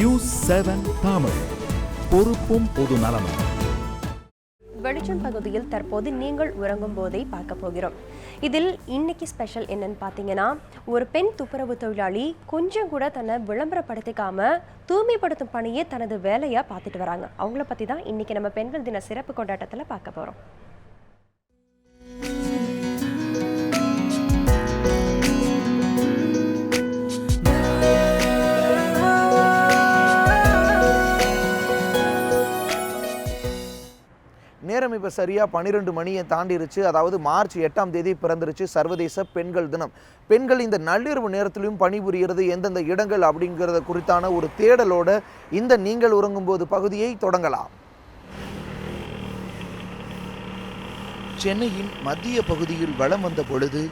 News 7 Tamil, பொறுப்பும் பொது நலமும். வெளிச்சம் பகுதியில் தற்போது நீங்கள் உறங்கும் போதை பார்க்க போகிறோம். இதில் இன்னைக்கு ஸ்பெஷல் என்னன்னு பார்த்தீங்கன்னா, ஒரு பெண் துப்புரவு தொழிலாளி கொஞ்சம் கூட தன்னை விளம்பரப்படுத்திக்காம தூய்மைப்படுத்தும் பணியை தனது வேலையா பார்த்துட்டு வராங்க. அவங்கள பற்றி தான் இன்னைக்கு நம்ம பெண்கள் தின சிறப்பு கொண்டாட்டத்தில் பார்க்க போகிறோம். நேரம் இப்போ சரியாக 12 மணியை தாண்டிருச்சு. அதாவது மார்ச் 8ஆம் தேதி பிறந்துருச்சு சர்வதேச பெண்கள் தினம். பெண்கள் இந்த நள்ளிரவு நேரத்திலையும் பணிபுரிகிறது எந்தெந்த இடங்கள் அப்படிங்கிறத குறித்தான ஒரு தேடலோட இந்த நீங்கள் உறங்கும்போது பகுதியை தொடங்கலாம். சென்னையின் மத்திய பகுதியில் வலம் வந்த பொழுது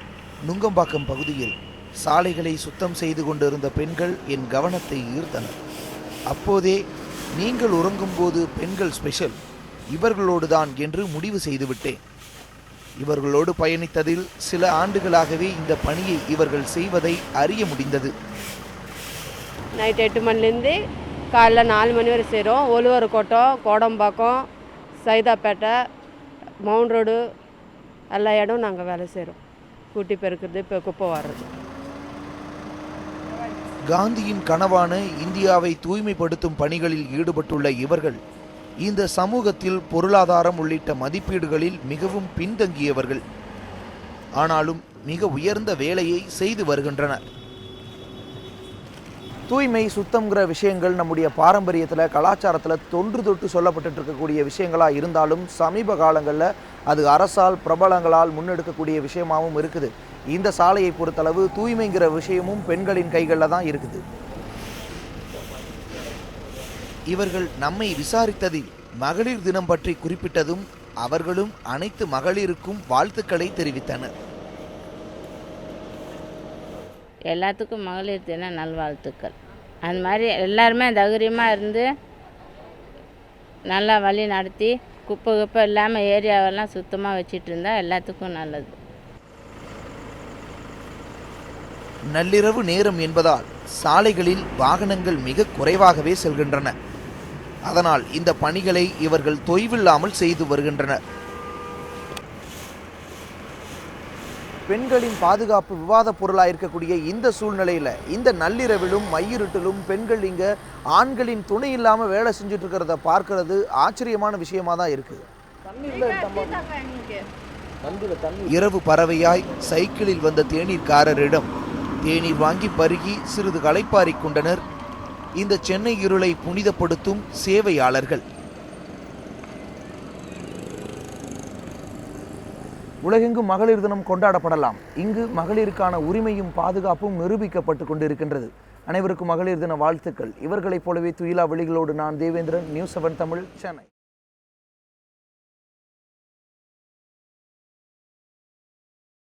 நுங்கம்பாக்கம் பகுதியில் சாலைகளை சுத்தம் செய்து கொண்டிருந்த பெண்கள் என் கவனத்தை ஈர்த்தனர். அப்போதே நீங்கள் உறங்கும்போது பெண்கள் ஸ்பெஷல் இவர்களோடு தான் என்று முடிவு செய்துவிட்டேன். இவர்களோடு பயணித்ததில் சில ஆண்டுகளாகவே இந்த பணியை இவர்கள் செய்வதை அறிய முடிந்தது. நைட் 8 மணிலேருந்து காலைல 4 மணி வரை செய்கிறோம். ஒலுவர் கோட்டம், கோடம்பாக்கம், சைதாப்பேட்டை, மவுண்ட் ரோடு எல்லா இடம் நாங்கள் வேலை செய்கிறோம். கூட்டி பெருக்கிறது, இப்போ குப்பை வாடுறது. காந்தியின் கனவான இந்தியாவை தூய்மைப்படுத்தும் பணிகளில் ஈடுபட்டுள்ள இவர்கள் இந்த சமூகத்தில் பொருளாதாரம் உள்ளிட்ட மதிப்பீடுகளில் மிகவும் பின்தங்கியவர்கள். ஆனாலும் மிக உயர்ந்த வேலையை செய்து வருகின்றனர். தூய்மை சுத்தம்ங்கிற விஷயங்கள் நம்முடைய பாரம்பரியத்தில் கலாச்சாரத்தில் தொன்று தொட்டு சொல்லப்பட்டு இருக்கக்கூடிய விஷயங்களாக இருந்தாலும் சமீப காலங்களில் அது அரசால் பிரபலங்களால் முன்னெடுக்கக்கூடிய விஷயமாகவும் இருக்குது. இந்த சாலையை பொறுத்தளவு தூய்மைங்கிற விஷயமும் பெண்களின் கைகளில் தான் இருக்குது. இவர்கள் நம்மை விசாரித்ததில் மகளிர் தினம் பற்றி குறிப்பிட்டதும் அவர்களும் அனைத்து மகளிருக்கும் வாழ்த்துக்களை தெரிவித்தனர். எல்லாத்துக்கும் மகளிர் தின நல்வாழ்த்துக்கள். அந்த மாதிரி எல்லாருமே தைரியமாக இருந்து நல்லா வழி நடத்தி குப்பை இல்லாமல் ஏரியாவெல்லாம் சுத்தமாக வச்சிட்டு இருந்தால் எல்லாத்துக்கும் நல்லது. நள்ளிரவு நேரம் என்பதால் சாலைகளில் வாகனங்கள் மிக குறைவாகவே செல்கின்றன. அதனால் இந்த பணிகளை இவர்கள் தொய்வில்லாமல் செய்து வருகின்றனர். பெண்களின் பாதுகாப்பு விவாத பொருளாக இருக்கக்கூடிய இந்த சூழ்நிலையில் இந்த நள்ளிரவிலும் மையிருட்டிலும் பெண்கள் இங்கே ஆண்களின் துணை இல்லாமல் வேலை செஞ்சுட்டு இருக்கிறத பார்க்கறது ஆச்சரியமான விஷயமா தான் இருக்கு. இரவு பறவையாய் சைக்கிளில் வந்த தேநீர்காரரிடம் தேநீர் வாங்கி பருகி சிறிது களைப்பாறிக் கொண்டனர் இந்த சென்னை இருளை புனிதப்படுத்தும் சேவையாளர்கள். உலகெங்கும் மகளிர் தினம் கொண்டாடப்படலாம். இங்கு மகளிருக்கான உரிமையும் பாதுகாப்பும் நிரூபிக்கப்பட்டு கொண்டிருக்கின்றது. அனைவருக்கும் மகளிர் தின வாழ்த்துக்கள். இவர்களைப் போலவே துயிலா வெளிகளோடு நான் தேவேந்திரன், நியூஸ் 7 தமிழ், சென்னை.